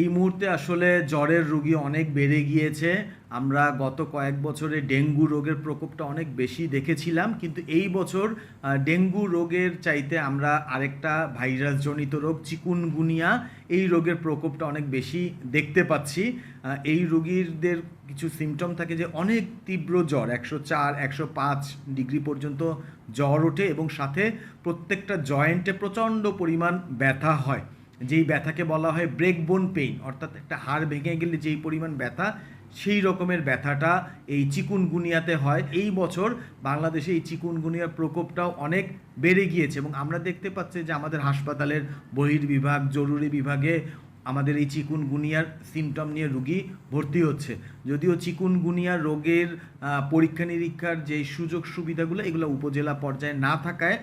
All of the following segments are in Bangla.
এই মুহূর্তে আসলে জ্বরের রোগী অনেক বেড়ে গিয়েছে। আমরা গত কয়েক বছরে ডেঙ্গু রোগের প্রকোপটা অনেক বেশি দেখেছিলাম, কিন্তু এই বছর ডেঙ্গু রোগের চাইতে আমরা আরেকটা ভাইরাসজনিত রোগ চিকুনগুনিয়া এই রোগের প্রকোপটা অনেক বেশি দেখতে পাচ্ছি। এই রোগীদের কিছু সিমটম থাকে যে অনেক তীব্র জ্বর, 104 105 ডিগ্রি পর্যন্ত জ্বর ওঠে এবং সাথে প্রত্যেকটা জয়েন্টে প্রচণ্ড পরিমাণ ব্যথা হয়, যেই ব্যথাকে বলা হয় ব্রেকবোন পেইন, অর্থাৎ একটা হাড় ভেঙে গেলে যেই পরিমাণ ব্যথা, সেই রকমের ব্যথাটা এই চিকুনগুনিয়াতে হয়। এই বছর বাংলাদেশে এই চিকুনগুনিয়ার প্রকোপটাও অনেক বেড়ে গিয়েছে এবং আমরা দেখতে পাচ্ছি যে আমাদের হাসপাতালের বহির্বিভাগ, জরুরি বিভাগে আমাদের এই চিকুনগুনিয়ার সিমটম নিয়ে রুগী ভর্তি হচ্ছে। যদিও চিকুনগুনিয়া রোগের পরীক্ষা নিরীক্ষার যে সুযোগ সুবিধাগুলো এগুলো উপজেলা পর্যায়ে না থাকায়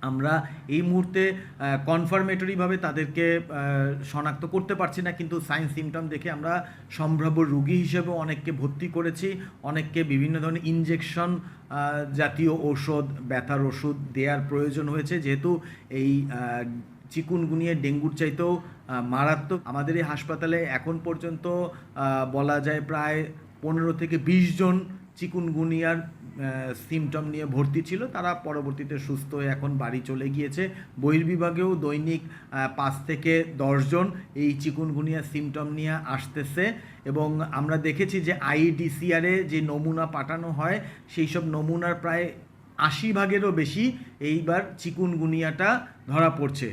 আমরা এই মুহূর্তে কনফার্মেটরিভাবে তাদেরকে শনাক্ত করতে পারছি না, কিন্তু সাইন সিমটম দেখে আমরা সম্ভাব্য রোগী হিসেবেও অনেককে ভর্তি করেছি। অনেককে বিভিন্ন ধরনের ইনজেকশন জাতীয় ওষুধ, ব্যথার ওষুধ দেওয়ার প্রয়োজন হয়েছে, যেহেতু এই চিকুনগুনিয়া ডেঙ্গুর চাইতেও মারাত্মক। আমাদের এই হাসপাতালে এখন পর্যন্ত বলা যায় প্রায় 15 থেকে 20 জন চিকুনগুনিয়ার সিমটম নিয়ে ভর্তি ছিল, তারা পরবর্তীতে সুস্থ হয়ে এখন বাড়ি চলে গিয়েছে। বহির্বিভাগেও দৈনিক 5 থেকে 10 জন এই চিকুনগুনিয়া সিমটম নিয়ে আসতেছে এবং আমরা দেখেছি যে আইডিসিআরে যে নমুনা পাঠানো হয় সেই সব নমুনার প্রায় 80 ভাগেরও বেশি এইবার চিকুনগুনিয়াটা ধরা পড়ছে।